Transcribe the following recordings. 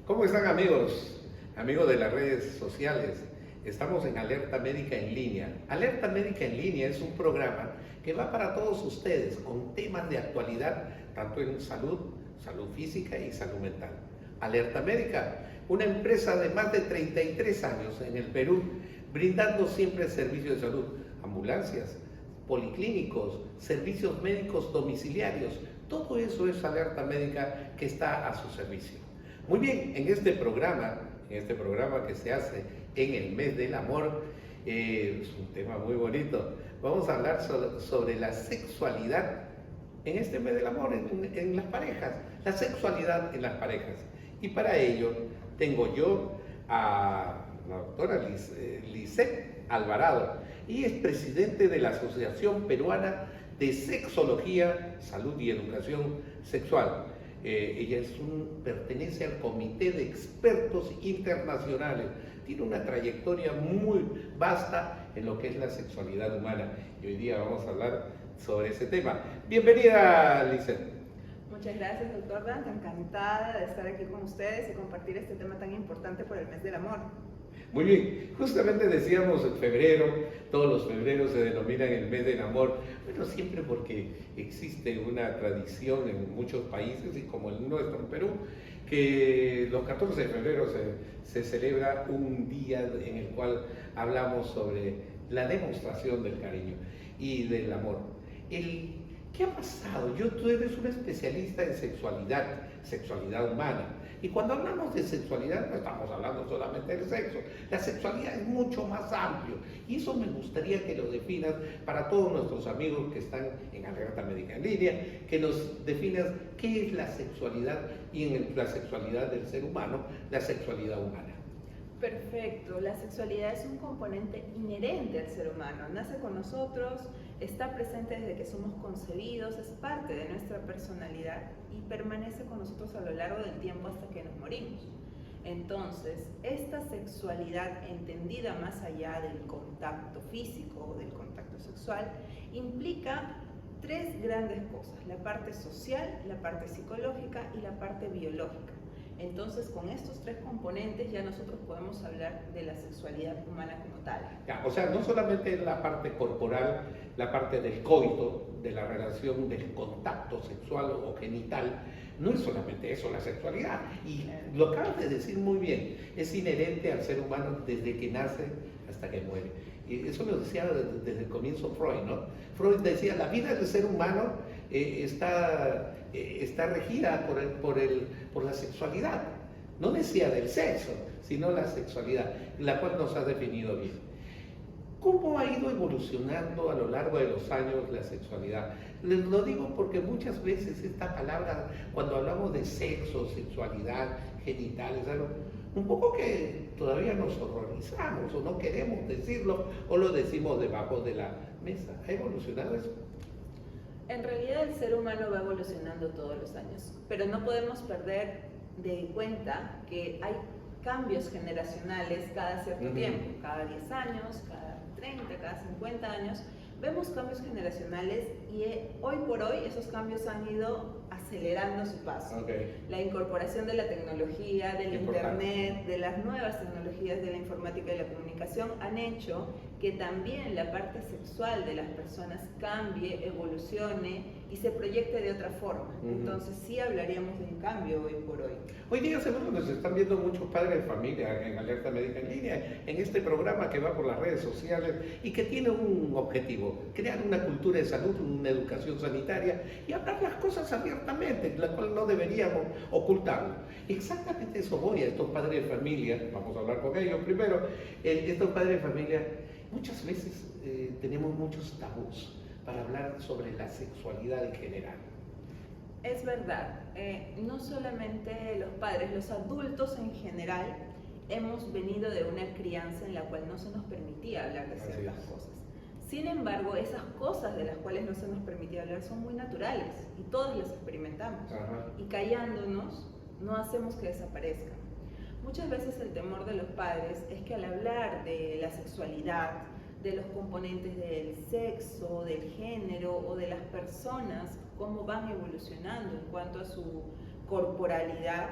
¿Cómo están amigos? Amigos de las redes sociales. Estamos en Alerta Médica en Línea. Alerta Médica en Línea es un programa que va para todos ustedes con temas de actualidad, tanto en salud, salud física y salud mental. Alerta Médica, una empresa de más de 33 años en el Perú, brindando siempre servicios de salud, ambulancias, policlínicos, servicios médicos domiciliarios. Todo eso es Alerta Médica que está a su servicio. Muy bien, en este programa que se hace en el mes del amor, es un tema muy bonito. Vamos a hablar sobre la sexualidad en este mes del amor, en las parejas, la sexualidad en las parejas. Y para ello tengo yo a la doctora Lisette Alvarado, y es presidente de la Asociación Peruana de Sexología, Salud y Educación Sexual. Ella pertenece al Comité de Expertos Internacionales. Tiene una trayectoria muy vasta en lo que es la sexualidad humana. Y hoy día vamos a hablar sobre ese tema. Bienvenida, Lisette. Muchas gracias, doctor Dante. Encantada de estar aquí con ustedes y compartir este tema tan importante por el mes del amor. Muy bien, justamente decíamos en febrero, todos los febreros se denominan el mes del amor, pero siempre porque existe una tradición en muchos países y como el nuestro en Perú, que los 14 de febrero se celebra un día en el cual hablamos sobre la demostración del cariño y del amor. ¿Qué ha pasado? Tú eres un especialista en sexualidad humana. Y cuando hablamos de sexualidad no estamos hablando solamente del sexo. La sexualidad es mucho más amplio. Y eso me gustaría que lo definas para todos nuestros amigos que están en Alerta Médica en Línea, que nos definas qué es la sexualidad y en la sexualidad del ser humano, la sexualidad humana. Perfecto, la sexualidad es un componente inherente al ser humano, nace con nosotros, está presente desde que somos concebidos, es parte de nuestra personalidad y permanece con nosotros a lo largo del tiempo hasta que nos morimos. Entonces, esta sexualidad entendida más allá del contacto físico o del contacto sexual implica tres grandes cosas: la parte social, la parte psicológica y la parte biológica. Entonces, con estos tres componentes ya nosotros podemos hablar de la sexualidad humana como tal. Ya, o sea, no solamente la parte corporal, la parte del coito, de la relación del contacto sexual o genital, no es solamente eso la sexualidad. Y lo acabas de decir muy bien, es inherente al ser humano desde que nace hasta que muere. Y eso lo decía desde el comienzo Freud, ¿no? Freud decía, la vida del ser humano está regida por la sexualidad. No decía del sexo, sino la sexualidad, la cual nos ha definido bien. ¿Cómo ha ido evolucionando a lo largo de los años la sexualidad? Les lo digo porque muchas veces esta palabra, cuando hablamos de sexo, sexualidad, genitales, algo, un poco que todavía nos horrorizamos o no queremos decirlo o lo decimos debajo de la mesa. ¿Ha evolucionado eso? En realidad el ser humano va evolucionando todos los años, pero no podemos perder de cuenta que hay cambios generacionales cada cierto tiempo, cada 10 años, cada 30, cada 50 años, vemos cambios generacionales y hoy por hoy esos cambios han ido acelerando su paso. La incorporación de la tecnología, del internet, de las nuevas tecnologías de la informática y la comunicación han hecho que también la parte sexual de las personas cambie, evolucione y se proyecte de otra forma. Entonces sí hablaríamos de un cambio hoy por hoy. Hoy día seguro nos están viendo muchos padres de familia en Alerta Médica en Línea, en este programa que va por las redes sociales y que tiene un objetivo: crear una cultura de salud, una educación sanitaria y hablar las cosas abiertamente, la cual no deberíamos ocultarlo. Exactamente eso voy a estos padres de familia. Vamos a hablar con ellos primero. Estos padres de familia, muchas veces tenemos muchos tabús para hablar sobre la sexualidad en general. Es verdad, no solamente los padres, los adultos en general hemos venido de una crianza en la cual no se nos permitía hablar de ciertas cosas. Sin embargo, esas cosas de las cuales no se nos permitía hablar son muy naturales y todos las experimentamos. Y callándonos no hacemos que desaparezcan. Muchas veces el temor de los padres es que al hablar de la sexualidad, de los componentes del sexo, del género o de las personas, cómo van evolucionando en cuanto a su corporalidad,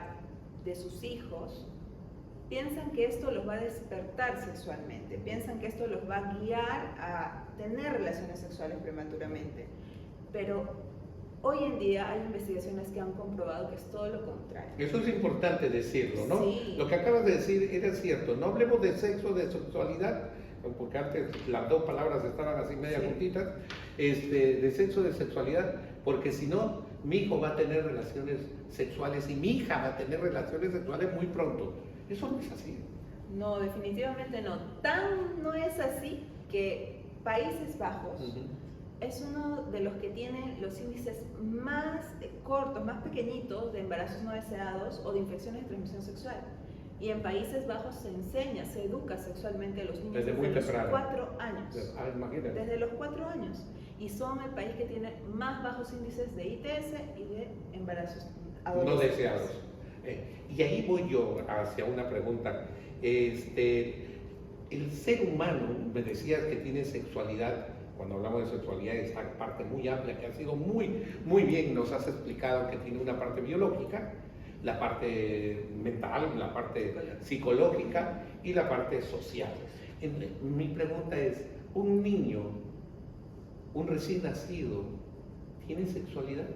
de sus hijos, piensan que esto los va a despertar sexualmente, piensan que esto los va a guiar a tener relaciones sexuales prematuramente. Pero hoy en día hay investigaciones que han comprobado que es todo lo contrario. Eso es importante decirlo, ¿no? Sí. Lo que acabas de decir era cierto. No hablemos de sexo, de sexualidad, porque antes las dos palabras estaban así media juntitas, de sexo, de sexualidad, porque si no, mi hijo va a tener relaciones sexuales y mi hija va a tener relaciones sexuales muy pronto. Eso no es así. No, definitivamente no. Tan no es así que Países Bajos es uno de los que tiene los índices más cortos, más pequeñitos de embarazos no deseados o de infecciones de transmisión sexual. Y en Países Bajos se enseña, se educa sexualmente a los niños desde los 4 años. Imagínate. Desde los 4 años. Y son el país que tiene más bajos índices de ITS y de embarazos no deseados. Y ahí voy yo hacia una pregunta. El ser humano, me decías que tiene sexualidad. Cuando hablamos de sexualidad, esta parte muy amplia que ha sido muy bien, nos has explicado que tiene una parte biológica, la parte mental, la parte psicológica y la parte social. Mi pregunta es, ¿un niño, un recién nacido, tiene sexualidad?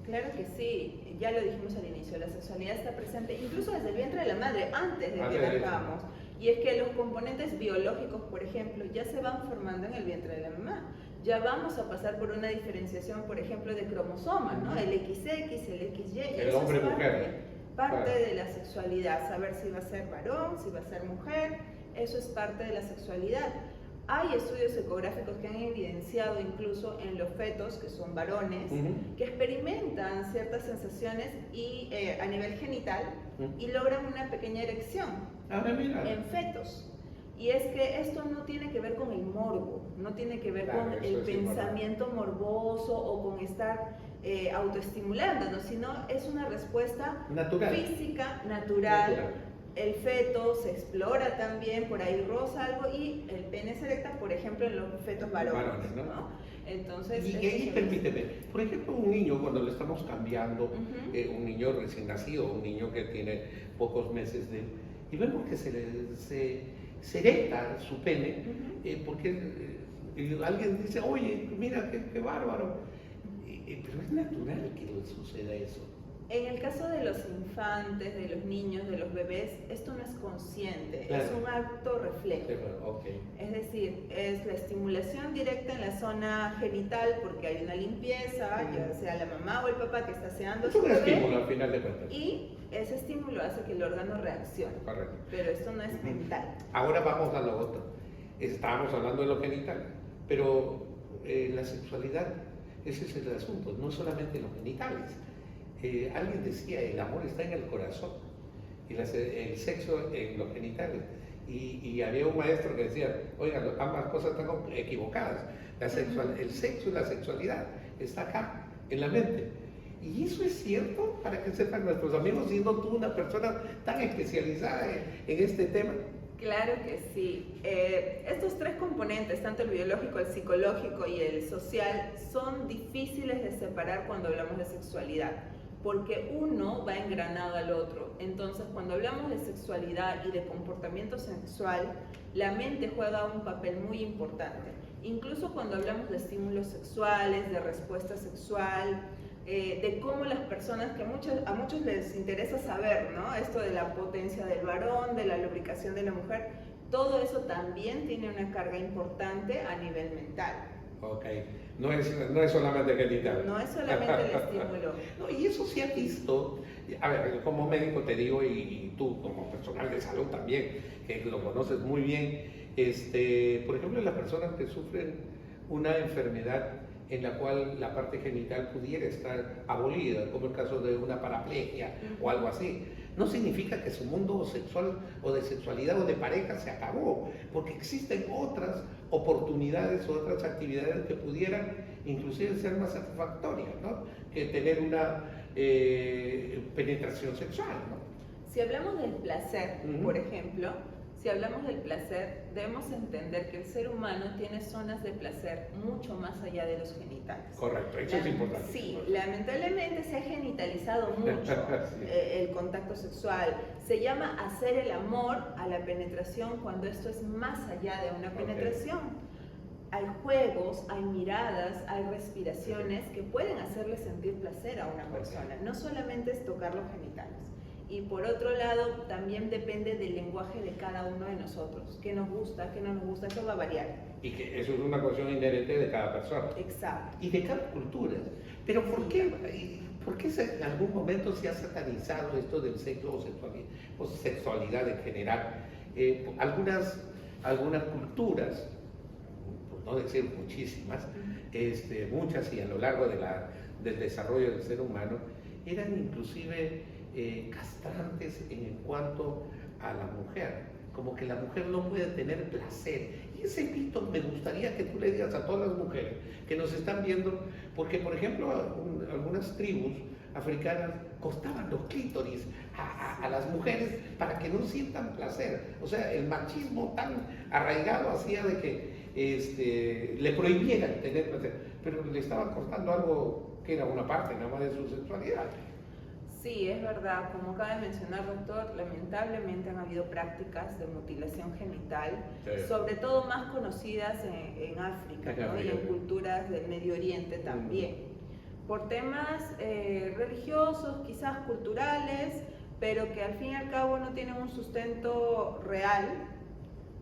Claro que sí, ya lo dijimos al inicio, la sexualidad está presente incluso desde el vientre de la madre, antes de que nazcamos. Y es que los componentes biológicos, por ejemplo, ya se van formando en el vientre de la mamá. Ya vamos a pasar por una diferenciación, por ejemplo, de cromosomas, ¿no? El XX, el XY. El hombre y mujer. Parte de la sexualidad, saber si va a ser varón, si va a ser mujer, eso es parte de la sexualidad. Hay estudios ecográficos que han evidenciado incluso en los fetos, que son varones, que experimentan ciertas sensaciones y, a nivel genital y logran una pequeña erección en fetos. Y es que esto no tiene que ver con el morbo, no tiene que ver con el pensamiento morboso o con estar autoestimulándonos, sino es una respuesta física, natural. El feto se explora también, por ahí roza algo y el pene se erecta, por ejemplo, en los fetos varones, ¿no? Entonces, y ahí permíteme, por ejemplo, un niño cuando le estamos cambiando, un niño recién nacido, un niño que tiene pocos meses y vemos que se erecta su pene, porque alguien dice, oye, mira, qué bárbaro, pero es natural que le suceda eso. En el caso de los infantes, de los niños, de los bebés, esto no es consciente, es un acto reflejo. Es decir, es la estimulación directa en la zona genital porque hay una limpieza, ya sea la mamá o el papá que está aseando a su bebé. Es un estímulo al final de cuentas. Y ese estímulo hace que el órgano reaccione. Correcto. Pero esto no es mental. Ahora vamos a lo otro. Estábamos hablando de lo genital, pero la sexualidad, ese es el asunto, no solamente los genitales. Alguien decía, el amor está en el corazón y el sexo en los genitales. Y había un maestro que decía, oigan, ambas cosas están equivocadas. El sexo y la sexualidad está acá, en la mente. Y eso es cierto, para que sepan nuestros amigos, siendo tú una persona tan especializada en este tema. Claro que sí. Estos tres componentes, tanto el biológico, el psicológico y el social, son difíciles de separar cuando hablamos de sexualidad, porque uno va engranado al otro. Entonces, cuando hablamos de sexualidad y de comportamiento sexual, la mente juega un papel muy importante. Incluso cuando hablamos de estímulos sexuales, de respuesta sexual, de cómo las personas, que a muchos les interesa saber, ¿no? Esto de la potencia del varón, de la lubricación de la mujer, todo eso también tiene una carga importante a nivel mental. Ok, no es solamente genital. No es solamente el estímulo. No, y eso se ha visto, a ver, como médico te digo, y tú como personal de salud también, que lo conoces muy bien, por ejemplo, las personas que sufren una enfermedad en la cual la parte genital pudiera estar abolida, como el caso de una paraplegia o algo así, no significa que su mundo sexual o de sexualidad o de pareja se acabó, porque existen otras oportunidades o otras actividades que pudieran inclusive ser más satisfactorias, ¿no? Que tener una penetración sexual, ¿no? Si hablamos del placer, por ejemplo, Si hablamos del placer, debemos entender que el ser humano tiene zonas de placer mucho más allá de los genitales. Correcto, eso es importante. Sí, lamentablemente se ha genitalizado mucho Sí. el contacto sexual. Se llama hacer el amor a la penetración cuando esto es más allá de una penetración. Hay juegos, hay miradas, hay respiraciones que pueden hacerle sentir placer a una persona. No solamente es tocar los genitales. Y por otro lado, también depende del lenguaje de cada uno de nosotros. ¿Qué nos gusta, qué no nos gusta? Eso va a variar. Y que eso es una cuestión inherente de cada persona. Exacto. Y de cada cultura. Pero ¿por qué en algún momento se ha satanizado esto del sexo o sexualidad en general? Algunas culturas, por no decir muchísimas, muchas y a lo largo del desarrollo del ser humano, eran inclusive castrantes en cuanto a la mujer, como que la mujer no puede tener placer. Y ese mito me gustaría que tú le digas a todas las mujeres que nos están viendo, porque por ejemplo algunas tribus africanas cortaban los clítoris a las mujeres para que no sientan placer. O sea, el machismo tan arraigado hacía de que le prohibieran tener placer, pero le estaban cortando algo que era una parte nada más de su sexualidad. Sí, es verdad. Como acaba de mencionar, doctor, lamentablemente han habido prácticas de mutilación genital, sobre todo más conocidas en África, ¿no? Y en culturas del Medio Oriente también, por temas religiosos, quizás culturales, pero que al fin y al cabo no tienen un sustento real,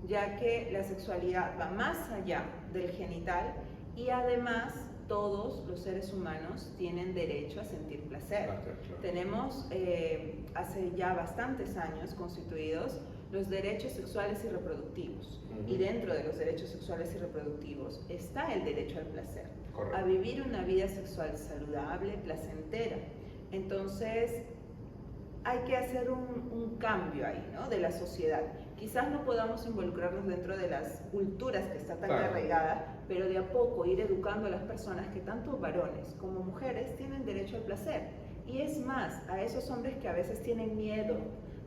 ya que la sexualidad va más allá del genital y además todos los seres humanos tienen derecho a sentir placer. Tenemos hace ya bastantes años constituidos los derechos sexuales y reproductivos. Y dentro de los derechos sexuales y reproductivos está el derecho al placer, a vivir una vida sexual saludable, placentera. Entonces, hay que hacer un cambio ahí, ¿no? De la sociedad. Quizás no podamos involucrarnos dentro de las culturas que está tan arraigada, pero de a poco ir educando a las personas que tanto varones como mujeres tienen derecho al placer. Y es más, a esos hombres que a veces tienen miedo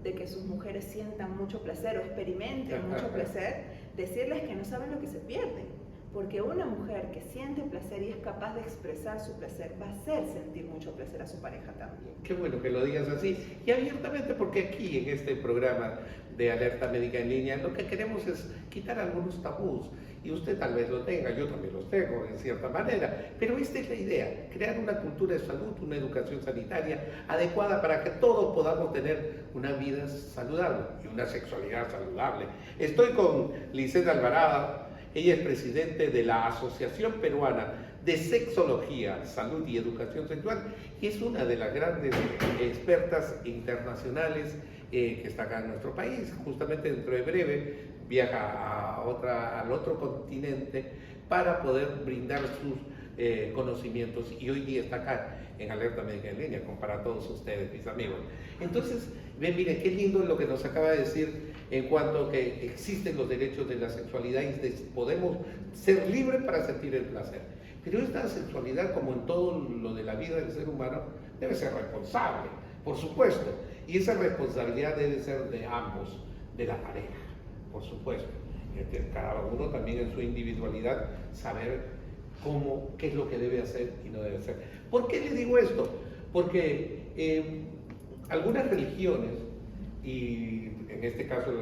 de que sus mujeres sientan mucho placer o experimenten mucho placer, decirles que no saben lo que se pierden. Porque una mujer que siente placer y es capaz de expresar su placer va a hacer sentir mucho placer a su pareja también. Qué bueno que lo digas así y abiertamente, porque aquí en este programa de Alerta Médica en Línea lo que queremos es quitar algunos tabús. Y usted tal vez lo tenga, yo también los tengo en cierta manera, pero esta es la idea, crear una cultura de salud, una educación sanitaria adecuada para que todos podamos tener una vida saludable y una sexualidad saludable. Estoy con Lisette Alvarado. Ella es presidente de la Asociación Peruana de Sexología, Salud y Educación Sexual y es una de las grandes expertas internacionales que está acá en nuestro país. Justamente dentro de breve viaja al otro continente para poder brindar sus conocimientos y hoy día está acá en Alerta Médica en Línea, como para todos ustedes, mis amigos. Entonces, miren, qué lindo lo que nos acaba de decir en cuanto a que existen los derechos de la sexualidad y podemos ser libres para sentir el placer. Pero esta sexualidad, como en todo lo de la vida del ser humano, debe ser responsable, por supuesto. Y esa responsabilidad debe ser de ambos, de la pareja, por supuesto. Cada uno también en su individualidad saber qué es lo que debe hacer y no debe hacer. ¿Por qué le digo esto? Porque algunas religiones, y en este caso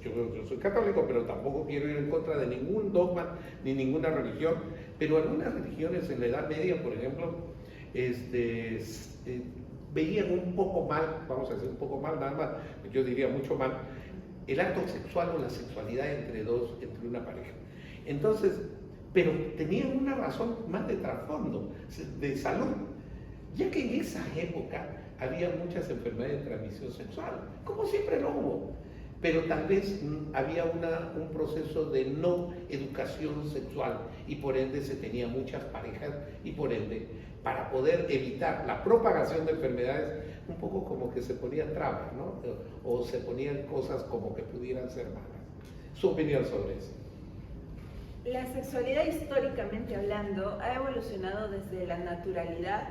yo soy católico, pero tampoco quiero ir en contra de ningún dogma ni ninguna religión, pero algunas religiones en la Edad Media, por ejemplo, veían un poco mal, vamos a decir un poco mal, nada más, yo diría mucho mal, el acto sexual o la sexualidad entre una pareja. Entonces, pero tenían una razón más de trasfondo, de salud, ya que en esa época había muchas enfermedades de transmisión sexual, como siempre lo hubo, pero tal vez había un proceso de no educación sexual y por ende se tenía muchas parejas y por ende, para poder evitar la propagación de enfermedades, un poco como que se ponían trabas, ¿no? O se ponían cosas como que pudieran ser malas. Su opinión sobre eso. La sexualidad, históricamente hablando, ha evolucionado desde la naturalidad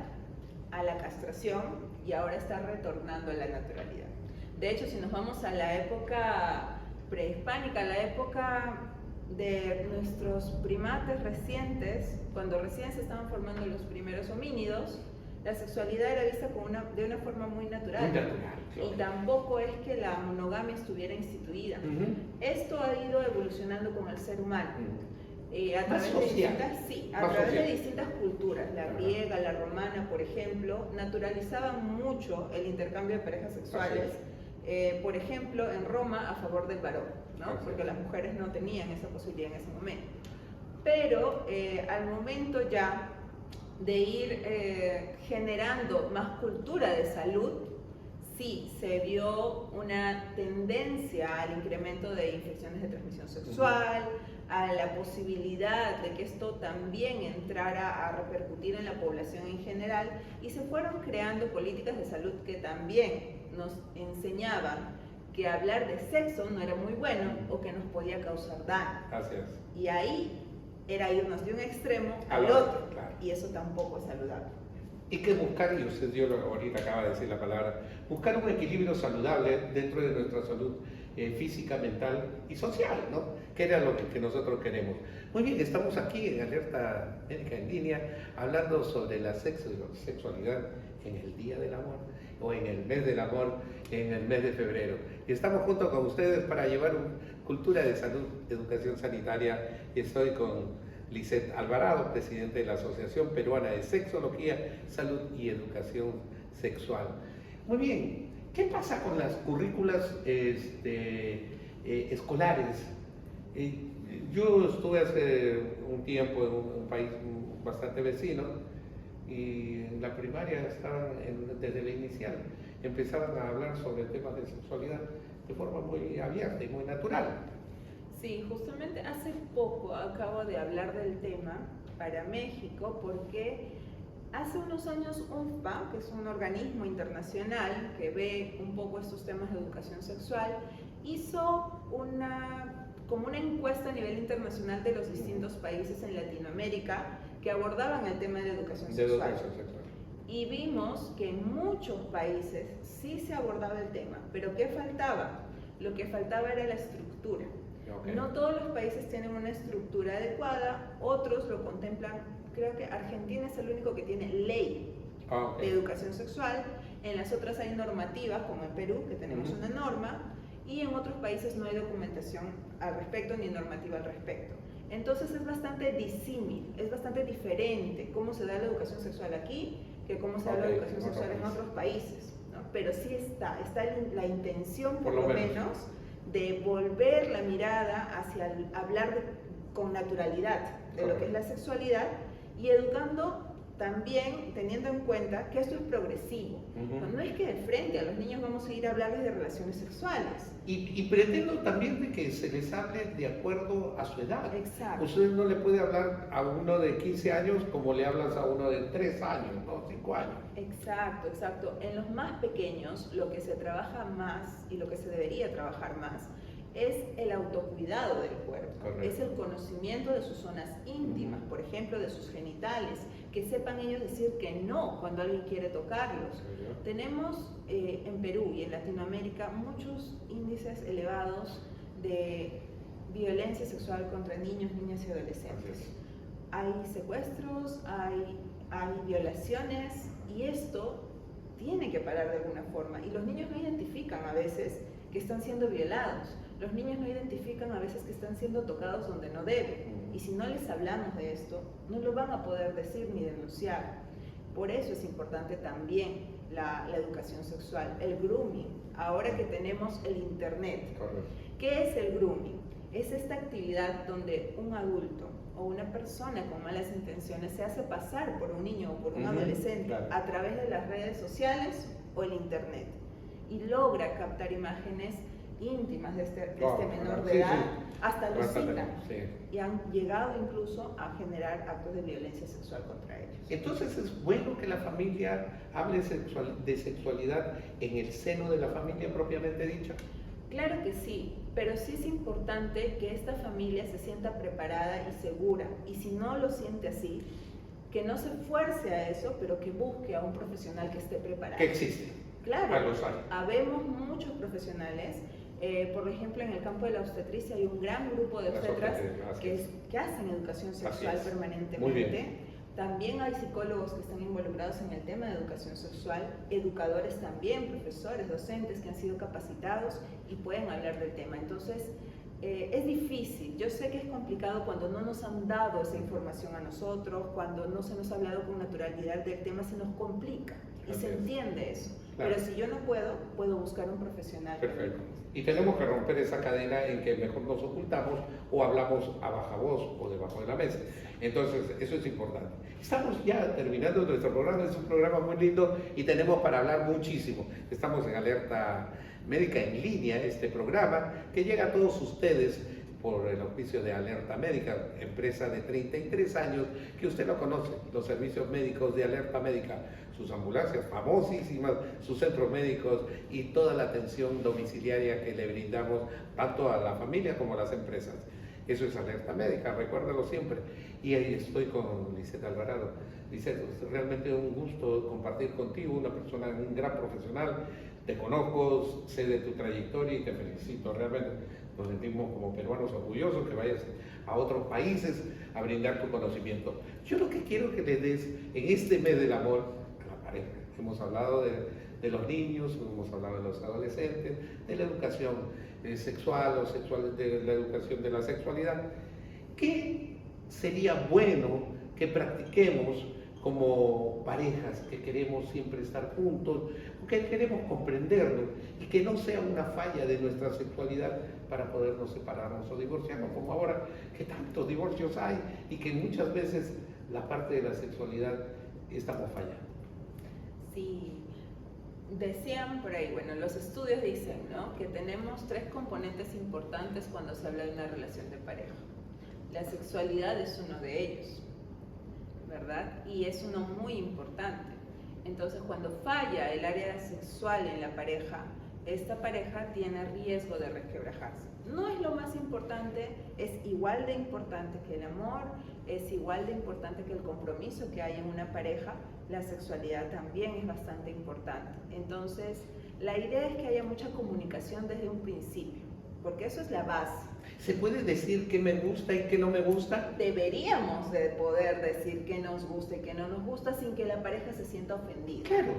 a la castración y ahora está retornando a la naturalidad. De hecho, si nos vamos a la época prehispánica, la época de nuestros primates recientes, cuando recién se estaban formando los primeros homínidos, la sexualidad era vista como de una forma muy natural. Muy natural, claro. Y tampoco es que la monogamia estuviera instituida. Esto ha ido evolucionando con el ser humano. A través de distintas culturas, la griega, la romana, por ejemplo, naturalizaban mucho el intercambio de parejas sexuales. Por ejemplo, en Roma a favor del varón, ¿no? Porque las mujeres no tenían esa posibilidad en ese momento. Pero al momento ya de ir generando más cultura de salud, sí se vio una tendencia al incremento de infecciones de transmisión sexual, a la posibilidad de que esto también entrara a repercutir en la población en general, y se fueron creando políticas de salud que también nos enseñaban que hablar de sexo no era muy bueno o que nos podía causar daño. Así es. Y ahí era irnos de un extremo al otro, claro. Y eso tampoco es saludable. Hay que buscar, y usted ahorita acaba de decir la palabra, buscar un equilibrio saludable dentro de nuestra salud física, mental y social, ¿no? Que era lo que nosotros queremos. Muy bien, estamos aquí en Alerta Médica en Línea hablando sobre la sexualidad en el Día del Amor, o en el mes del amor, en el mes de febrero. Y estamos junto con ustedes para llevar una cultura de salud, educación sanitaria. Y estoy con Lisette Alvarado, presidente de la Asociación Peruana de Sexología, Salud y Educación Sexual. Muy bien, ¿qué pasa con las currículas escolares? Yo estuve hace un tiempo en un país bastante vecino, y en la primaria estaban, desde la inicial, empezaban a hablar sobre temas de sexualidad de forma muy abierta y muy natural. Sí, justamente hace poco acabo de hablar del tema para México, porque hace unos años UNFPA, que es un organismo internacional que ve un poco estos temas de educación sexual, hizo como una encuesta a nivel internacional de los distintos países en Latinoamérica que abordaban el tema de educación sexual. Y vimos que en muchos países sí se abordaba el tema, pero ¿qué faltaba? Lo que faltaba era la estructura. No todos los países tienen una estructura adecuada, otros lo contemplan. Creo que Argentina es el único que tiene ley de educación sexual, en las otras hay normativas, como en Perú, que tenemos una norma, y en otros países no hay documentación al respecto ni normativa al respecto. Entonces es bastante disímil, es bastante diferente cómo se da la educación sexual aquí que cómo se da la educación sexual en otros países, ¿no? Pero sí está la intención, por lo menos, de volver la mirada hacia hablar con naturalidad de lo que es la sexualidad, y educando también teniendo en cuenta que esto es progresivo. No es que de frente a los niños vamos a ir a hablarles de relaciones sexuales. Y pretendo también de que se les hable de acuerdo a su edad. Exacto. Usted no le puede hablar a uno de 15 años como le hablas a uno de 3 años, ¿no? 5 años. Exacto, exacto. En los más pequeños lo que se trabaja más y lo que se debería trabajar más es el autocuidado del cuerpo. Correcto. Es el conocimiento de sus zonas íntimas, por ejemplo, de sus genitales, que sepan ellos decir que no cuando alguien quiere tocarlos. Tenemos en Perú y en Latinoamérica muchos índices elevados de violencia sexual contra niños, niñas y adolescentes. Hay secuestros, hay violaciones, y esto tiene que parar de alguna forma. Y los niños no identifican a veces que están siendo violados. Los niños no identifican a veces que están siendo tocados donde no deben, y si no les hablamos de esto, no lo van a poder decir ni denunciar. Por eso es importante también la educación sexual, el grooming, ahora que tenemos el internet. Correcto. ¿Qué es el grooming? Es esta actividad donde un adulto o una persona con malas intenciones se hace pasar por un niño o por un adolescente a través de las redes sociales o el internet, y logra captar imágenes íntimas de este menor de edad, hasta alucinan, y han llegado incluso a generar actos de violencia sexual contra ellos. Entonces es bueno que la familia hable de sexualidad en el seno de la familia propiamente dicha. Claro que sí, pero sí es importante que esta familia se sienta preparada y segura, y si no lo siente así, que no se fuerce a eso, pero que busque a un profesional que esté preparado. Que existe. Claro, habemos muchos profesionales. Por ejemplo, en el campo de la obstetricia hay un gran grupo de obstetras que hacen educación sexual permanentemente. También hay psicólogos que están involucrados en el tema de educación sexual, educadores también, profesores, docentes que han sido capacitados y pueden hablar del tema. Entonces, es difícil. Yo sé que es complicado cuando no nos han dado esa información a nosotros, cuando no se nos ha hablado con naturalidad del tema, se nos complica y se entiende eso. Claro. Pero si yo no puedo buscar un profesional. Perfecto. Y tenemos que romper esa cadena en que mejor nos ocultamos o hablamos a baja voz o debajo de la mesa. Entonces, eso es importante. Estamos ya terminando nuestro programa, es un programa muy lindo y tenemos para hablar muchísimo. Estamos en Alerta Médica en Línea, este programa que llega a todos ustedes por el auspicio de Alerta Médica, empresa de 33 años que usted lo conoce, los servicios médicos de Alerta Médica, sus ambulancias famosísimas, sus centros médicos y toda la atención domiciliaria que le brindamos tanto a la familia como a las empresas. Eso es Alerta Médica, recuérdalo siempre. Y ahí estoy con Lisette Alvarado. Lisette, es realmente un gusto compartir contigo, una persona, un gran profesional. Te conozco, sé de tu trayectoria y te felicito. Realmente nos sentimos como peruanos orgullosos que vayas a otros países a brindar tu conocimiento. Yo lo que quiero que le des en este mes del amor a la pareja. Hemos hablado de los niños, hemos hablado de los adolescentes, de la educación sexual o sexual, de la educación de la sexualidad. ¿Qué sería bueno que practiquemos como parejas que queremos siempre estar juntos, que queremos comprendernos y que no sea una falla de nuestra sexualidad para podernos separarnos o divorciarnos, como ahora que tantos divorcios hay y que muchas veces la parte de la sexualidad estamos fallando? Sí, decían por ahí, bueno, los estudios dicen, ¿no?, que tenemos 3 componentes importantes cuando se habla de una relación de pareja. La sexualidad es uno de ellos, ¿verdad? Y es uno muy importante. Entonces, cuando falla el área sexual en la pareja, esta pareja tiene riesgo de resquebrajarse. No es lo más importante, es igual de importante que el amor, es igual de importante que el compromiso que hay en una pareja, la sexualidad también es bastante importante. Entonces, la idea es que haya mucha comunicación desde un principio, porque eso es la base. ¿Se puede decir qué me gusta y qué no me gusta? Deberíamos de poder decir qué nos gusta y qué no nos gusta sin que la pareja se sienta ofendida. Claro,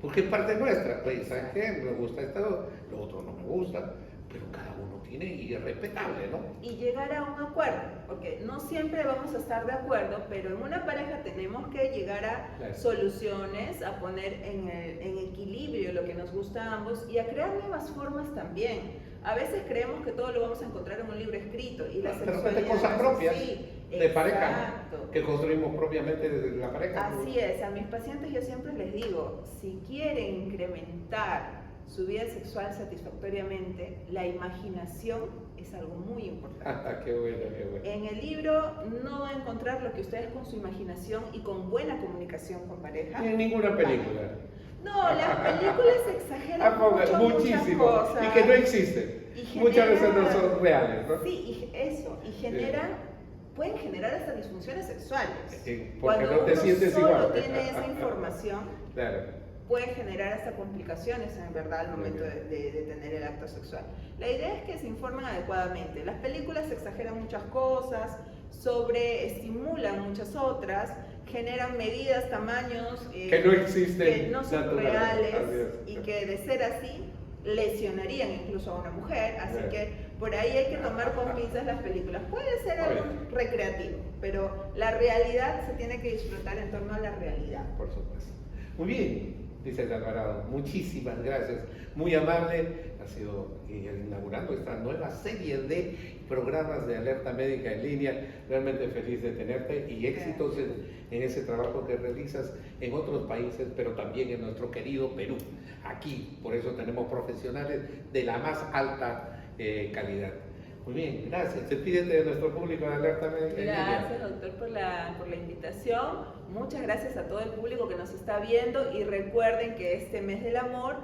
porque es parte nuestra. Pues, ¿sabes qué? Me gusta esto, lo otro no me gusta, pero cada uno tiene y es respetable, ¿no? Y llegar a un acuerdo, porque no siempre vamos a estar de acuerdo, pero en una pareja tenemos que llegar a soluciones, a poner en equilibrio lo que nos gusta a ambos y a crear nuevas formas también. A veces creemos que todo lo vamos a encontrar en un libro escrito y la sexualidad... Pero cosas propias de pareja, exacto, que construimos propiamente desde la pareja. Así es, a mis pacientes yo siempre les digo, si quieren incrementar su vida sexual satisfactoriamente, la imaginación es algo muy importante. Qué bueno, qué bueno. En el libro no va a encontrar lo que ustedes con su imaginación y con buena comunicación con pareja. En ninguna película. No, las películas exageran muchísimo, muchas cosas. Y que no existen. Muchas veces no son reales, ¿no? Sí, y generan, pueden generar hasta disfunciones sexuales. Porque cuando no te sientes solo igual. tiene esa información, claro, puede generar hasta complicaciones en verdad al momento de tener el acto sexual. La idea es que se informen adecuadamente. Las películas exageran muchas cosas, sobreestimulan muchas otras, generan medidas, tamaños que no existen, que no son reales y que de ser así lesionarían incluso a una mujer, así que por ahí hay que tomar con pinzas las películas. Puede ser algo recreativo, pero la realidad se tiene que disfrutar en torno a la realidad. Por supuesto. Muy bien, Lisette Alvarado, muchísimas gracias, muy amable, ha sido inaugurando esta nueva serie de programas de Alerta Médica en Línea, realmente feliz de tenerte y éxitos en ese trabajo que realizas en otros países, pero también en nuestro querido Perú, aquí, por eso tenemos profesionales de la más alta calidad. Muy bien, gracias. Despídete de nuestro público de Alerta Médica. Gracias, doctor, por la invitación. Muchas gracias a todo el público que nos está viendo y recuerden que este mes del amor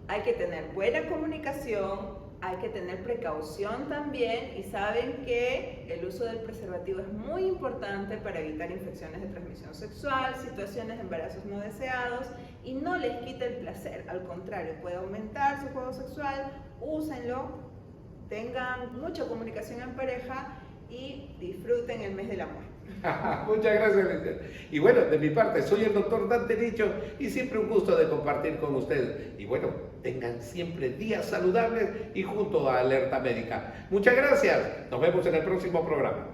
hay que tener buena comunicación, hay que tener precaución también y saben que el uso del preservativo es muy importante para evitar infecciones de transmisión sexual, situaciones de embarazos no deseados y no les quita el placer, al contrario, puede aumentar su juego sexual úsenlo, tengan mucha comunicación en pareja y disfruten el mes del amor. Muchas gracias, Alicia. Y bueno, de mi parte, soy el doctor Dante Nicho y siempre un gusto de compartir con ustedes. Y bueno, tengan siempre días saludables y junto a Alerta Médica. Muchas gracias. Nos vemos en el próximo programa.